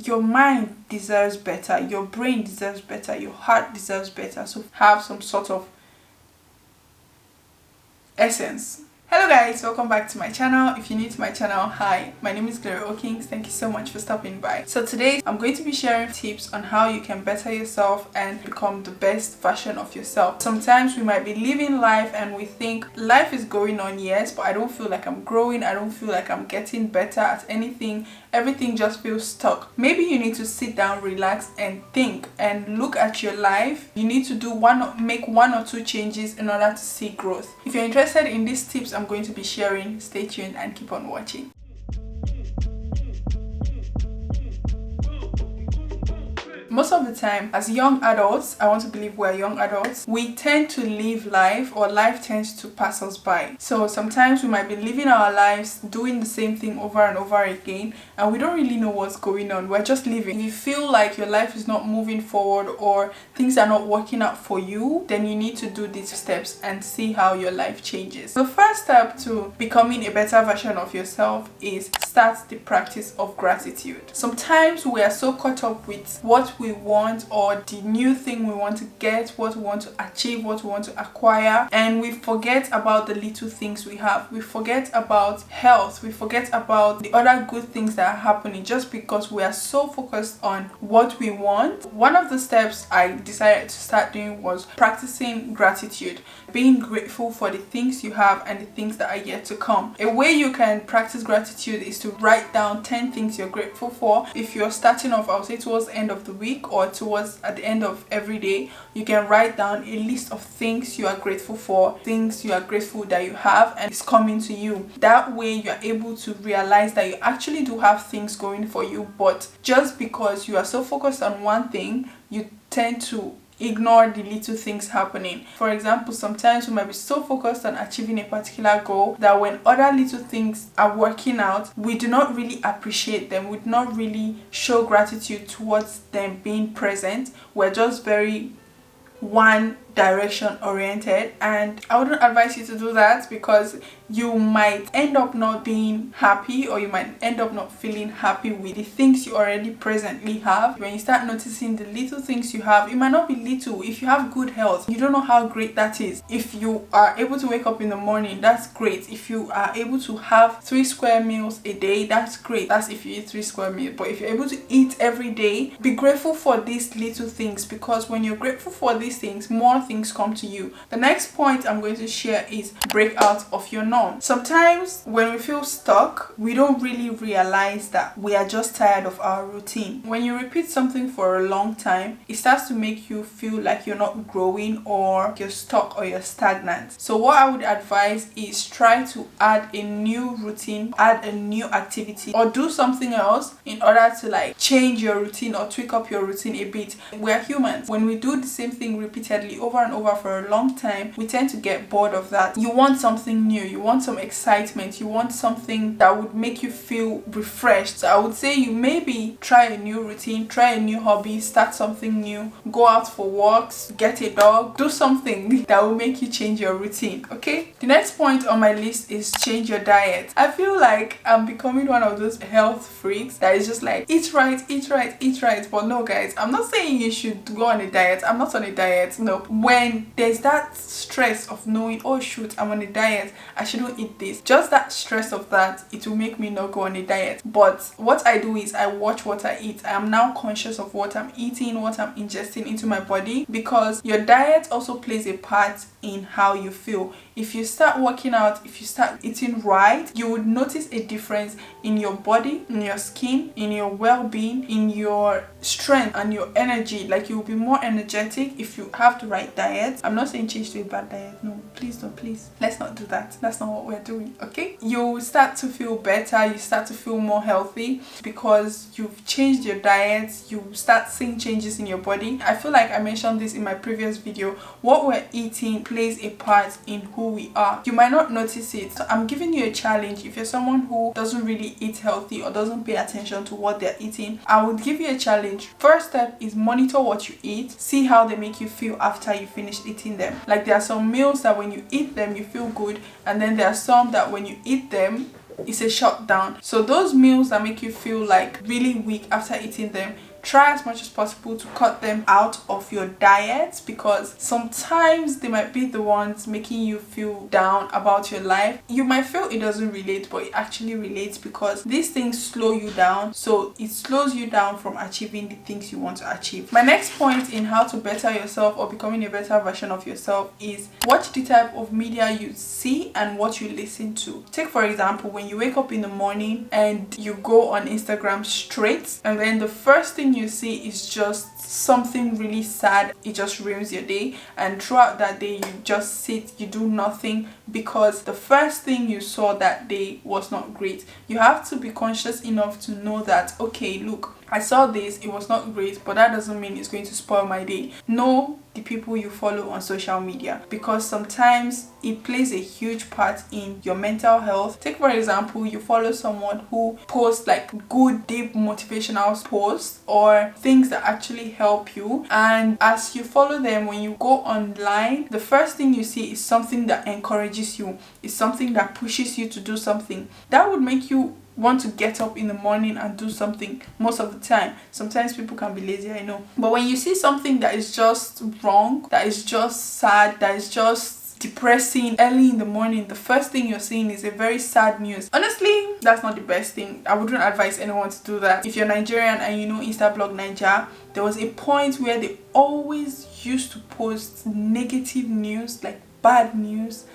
your mind deserves better, your brain deserves better, your heart deserves better. So have some sort of essence. Hello guys, welcome back to my channel. If you're new to my channel, hi, my name is Curating. Thank you so much for stopping by. So today I'm going to be sharing tips on how you can better yourself and become the best version of yourself. Sometimes we might be living life and we think life is going on, yes, but I don't feel like I'm growing. I don't feel like I'm getting better at anything. Everything just feels stuck. Maybe you need to sit down, relax and think and look at your life. You need to make one or two changes in order to see growth. If you're interested in these tips I'm going to be sharing, stay tuned and keep on watching. Most of the time, as young adults, I want to believe we're young adults, we tend to live life, or life tends to pass us by. So sometimes we might be living our lives, doing the same thing over and over again, and we don't really know what's going on. We're just living. If you feel like your life is not moving forward or things are not working out for you, then you need to do these steps and see how your life changes. The first step to becoming a better version of yourself is start the practice of gratitude. Sometimes we are so caught up with what we want or the new thing we want to get, what we want to achieve, what we want to acquire, and we forget about the little things we have. We forget about health, we forget about the other good things that are happening just because we are so focused on what we want. One of the steps I decided to start doing was practicing gratitude, being grateful for the things you have and the things that are yet to come. A way you can practice gratitude is to write down 10 things you're grateful for. If you're starting off, I'll say towards the end of the week or towards at the end of every day, you can write down a list of things you are grateful for, things you are grateful that you have and it's coming to you. That way you are able to realize that you actually do have things going for you, but just because you are so focused on one thing, you tend to ignore the little things happening. For example, sometimes we might be so focused on achieving a particular goal that when other little things are working out, we do not really appreciate them. We do not really show gratitude towards them being present. We're just very one direction oriented, and I wouldn't advise you to do that because you might end up not being happy, or you might end up not feeling happy with the things you already presently have. When you start noticing the little things you have, it might not be little. If you have good health, you don't know how great that is. If you are able to wake up in the morning, that's great. If you are able to have 3 square meals a day, that's great. That's if you eat 3 square meals. But if you're able to eat every day, be grateful for these little things, because when you're grateful for these things, more things come to you. The next point I'm going to share is break out of your norm. Sometimes when we feel stuck, we don't really realize that we are just tired of our routine. When you repeat something for a long time, it starts to make you feel like you're not growing, or you're stuck, or you're stagnant. So what I would advise is try to add a new routine, add a new activity, or do something else in order to change your routine or tweak up your routine a bit. We're humans. When we do the same thing repeatedly over and over for a long time, we tend to get bored of that. You want something new, you want some excitement, you want something that would make you feel refreshed. So I would say you maybe try a new routine, try a new hobby, start something new, go out for walks, get a dog, do something that will make you change your routine. Okay, the next point on my list is change your diet. I feel like I'm becoming one of those health freaks that is just like eat right, eat right, eat right. But no guys, I'm not saying you should go on a diet. I'm not on a diet. No. When there's that stress of knowing, oh shoot, I'm on a diet, I shouldn't eat this, just that stress of that, it will make me not go on a diet. But what I do is I watch what I eat. I am now conscious of what I'm eating, what I'm ingesting into my body, because your diet also plays a part in how you feel. If you start working out, if you start eating right, you would notice a difference in your body, in your skin, in your well-being, in your strength and your energy. Like you will be more energetic if you have the right diet. I'm not saying change to a bad diet. No, please don't, please. Let's not do that. That's not what we're doing, okay? You start to feel better, you start to feel more healthy because you've changed your diet, you start seeing changes in your body. I feel like I mentioned this in my previous video. What we're eating plays a part in who we are. You might not notice it. So I'm giving you a challenge. If you're someone who doesn't really eat healthy or doesn't pay attention to what they're eating, I would give you a challenge. First step is monitor what you eat. See how they make you feel after you finish eating them. Like there are some meals that when you eat them you feel good, and then there are some that when you eat them it's a shutdown. So those meals that make you feel like really weak after eating them, try as much as possible to cut them out of your diet, because sometimes they might be the ones making you feel down about your life. You might feel it doesn't relate, but it actually relates, because these things slow you down. So it slows you down from achieving the things you want to achieve. My next point in how to better yourself or becoming a better version of yourself is watch the type of media you see and what you listen to. Take for example, when you wake up in the morning and you go on Instagram straight, and then the first thing you see is just something really sad, it just ruins your day, and throughout that day you just sit, you do nothing, because the first thing you saw that day was not great. You have to be conscious enough to know that, okay, look, I saw this, it was not great, but that doesn't mean it's going to spoil my day. Know the people you follow on social media, because sometimes it plays a huge part in your mental health. Take for example, you follow someone who posts like good, deep motivational posts or things that actually help you, and as you follow them, when you go online, the first thing you see is something that encourages you, is something that pushes you to do something that would make you want to get up in the morning and do something most of the time. Sometimes people can be lazy, I know, but when you see something that is just wrong, that is just sad, that is just depressing early in the morning, the first thing you're seeing is a very sad news. Honestly, that's not the best thing. I wouldn't advise anyone to do that. If you're Nigerian and you know Instablog Niger, there was a point where they always used to post negative news, like bad news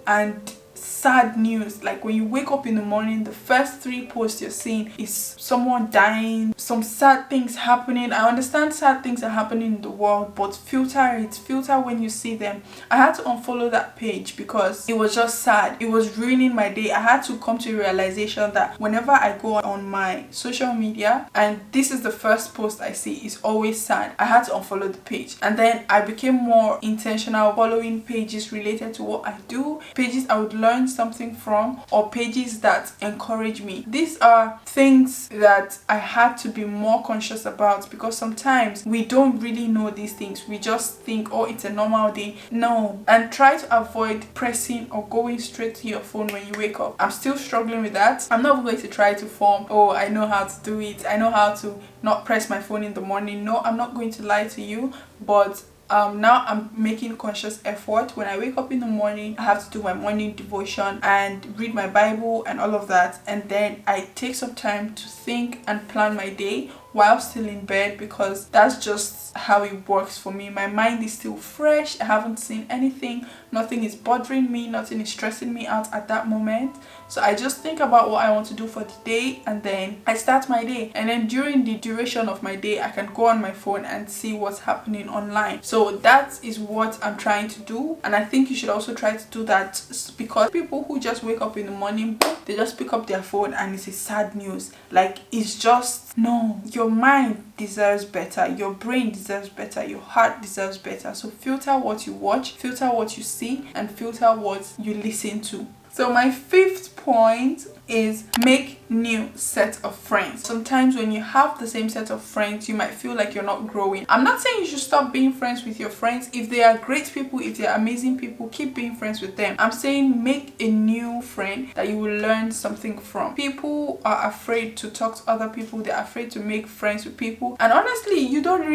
and sad news. Like when you wake up in the morning, the first 3 posts you're seeing is someone dying, some sad things happening. I understand sad things are happening in the world, but filter it, filter when you see them. I had to unfollow that page because it was just sad. It was ruining my day. I had to come to a realization that whenever I go on my social media and this is the first post I see, is always sad, I had to unfollow the page. And then I became more intentional, following pages related to what I do, pages I would learn something from, or pages that encourage me. These are things that I had to be more conscious about, because sometimes we don't really know these things. We just think, oh, it's a normal day. No. And try to avoid pressing or going straight to your phone when you wake up. I'm still struggling with that. I'm not going to try to form, oh, I know how to do it, I know how to not press my phone in the morning. No, I'm not going to lie to you, but now I'm making conscious effort. When I wake up in the morning, I have to do my morning devotion and read my Bible and all of that, and then I take some time to think and plan my day while still in bed, because that's just how it works for me. My mind is still fresh, I haven't seen anything, nothing is bothering me, nothing is stressing me out at that moment. So I just think about what I want to do for the day, and then I start my day. And then during the duration of my day, I can go on my phone and see what's happening online. So that is what I'm trying to do, and I think you should also try to do that, because people who just wake up in the morning, they just pick up their phone and it's a sad news. Like, it's just, no, your mind deserves better, your brain deserves better, your heart deserves better. So filter what you watch, filter what you see, and filter what you listen to. So my 5th point is make new set of friends. Sometimes when you have the same set of friends, you might feel like you're not growing. I'm not saying you should stop being friends with your friends. If they are great people, if they are amazing people, keep being friends with them. I'm saying make a new friend that you will learn something from. People are afraid to talk to other people. They're afraid to make friends with people. And honestly, you don't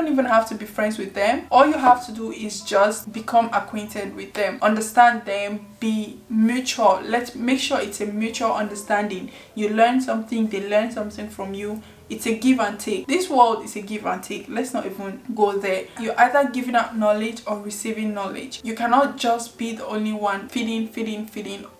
even have to be friends with them. All you have to do is just become acquainted with them, understand them, be mutual. Let's make sure it's a mutual understanding. You learn something, they learn something from you. It's a give and take. This world is a give and take. Let's not even go there. You're either giving out knowledge or receiving knowledge. You cannot just be the only one feeding,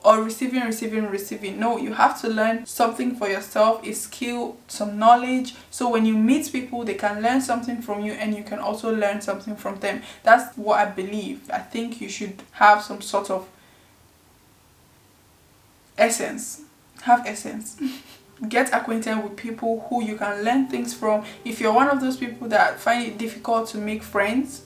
or receiving. No, you have to learn something for yourself, a skill, some knowledge. So when you meet people, they can learn something from you and you can also learn something from them. That's what I believe. I think you should have some sort of essence. Have essence. Get acquainted with people who you can learn things from. If you're one of those people that find it difficult to make friends,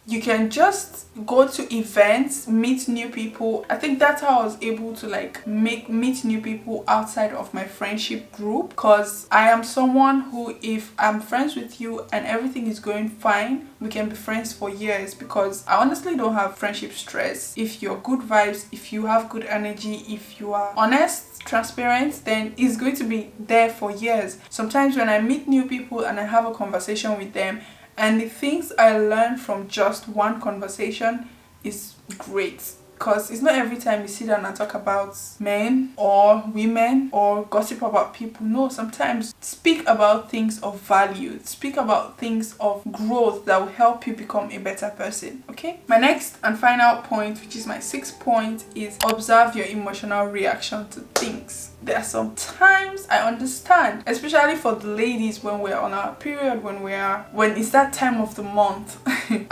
You can just go to events, meet new people. I think that's how I was able to like meet new people outside of my friendship group, because I am someone who, if I'm friends with you and everything is going fine, we can be friends for years, because I honestly don't have friendship stress. If you're good vibes, if you have good energy, if you are honest, transparent, then it's going to be there for years. Sometimes when I meet new people and I have a conversation with them, and the things I learn from just one conversation is great. Because it's not every time you sit down and talk about men or women or gossip about people. No, sometimes speak about things of value. Speak about things of growth that will help you become a better person. Okay? My next and final point, which is my 6th point, is observe your emotional reaction to things. There are some times I understand, especially for the ladies, when we're on our period, when it's that time of the month,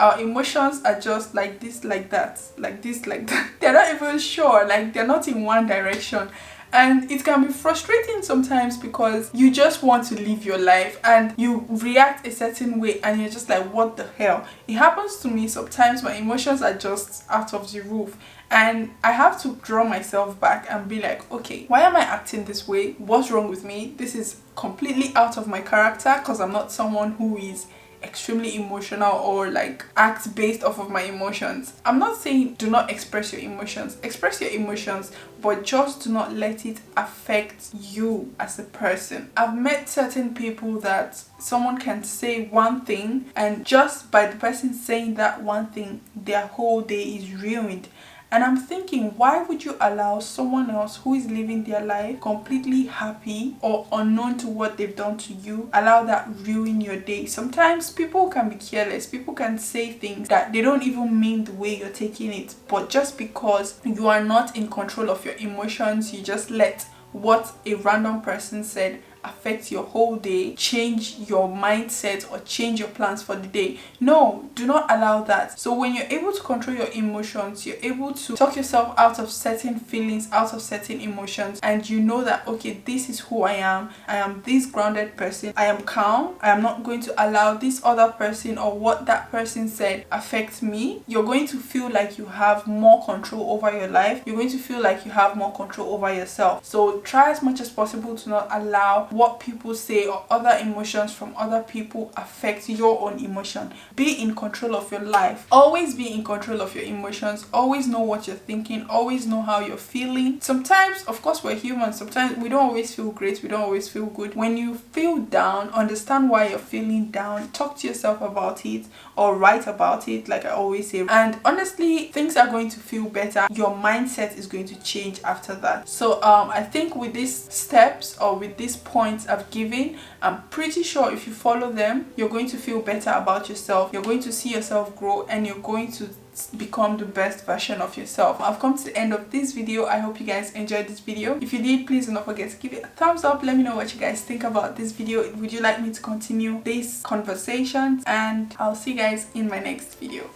our emotions are just like this, like that, like this, like that. They're not even sure, like they're not in one direction. And it can be frustrating sometimes, because you just want to live your life and you react a certain way and you're just like, what the hell? It happens to me sometimes. My emotions are just out of the roof and I have to draw myself back and be like, okay, why am I acting this way? What's wrong with me? This is completely out of my character, because I'm not someone who is extremely emotional or like act based off of my emotions. I'm not saying do not express your emotions. Express your emotions, but just do not let it affect you as a person. I've met certain people that someone can say one thing, and just by the person saying that one thing, their whole day is ruined. And I'm thinking, why would you allow someone else who is living their life completely happy or unknown to what they've done to you, allow that ruin your day? Sometimes people can be careless. People can say things that they don't even mean the way you're taking it. But just because you are not in control of your emotions, you just let what a random person said affect your whole day, change your mindset, or change your plans for the day. No, do not allow that. So when you're able to control your emotions, you're able to talk yourself out of certain feelings, out of certain emotions, and you know that, okay, this is who I am this grounded person, I am calm, I am not going to allow this other person or what that person said affect me. You're going to feel like you have more control over your life. You're going to feel like you have more control over yourself. So try as much as possible to not allow what people say or other emotions from other people affect your own emotion. Be in control of your life. Always be in control of your emotions. Always know what you're thinking. Always know how you're feeling. Sometimes, of course, we're human. Sometimes we don't always feel great. We don't always feel good. When you feel down, understand why you're feeling down. Talk to yourself about it or write about it, like I always say. And honestly, things are going to feel better. Your mindset is going to change after that. So I think with these steps or with these points I've given, I'm pretty sure if you follow them, you're going to feel better about yourself. You're going to see yourself grow and you're going to become the best version of yourself. I've come to the end of this video. I hope you guys enjoyed this video. If you did, please do not forget to give it a thumbs up. Let me know what you guys think about this video. Would you like me to continue this conversation? And I'll see you guys in my next video.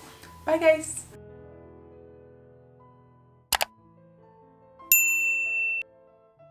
Bye guys.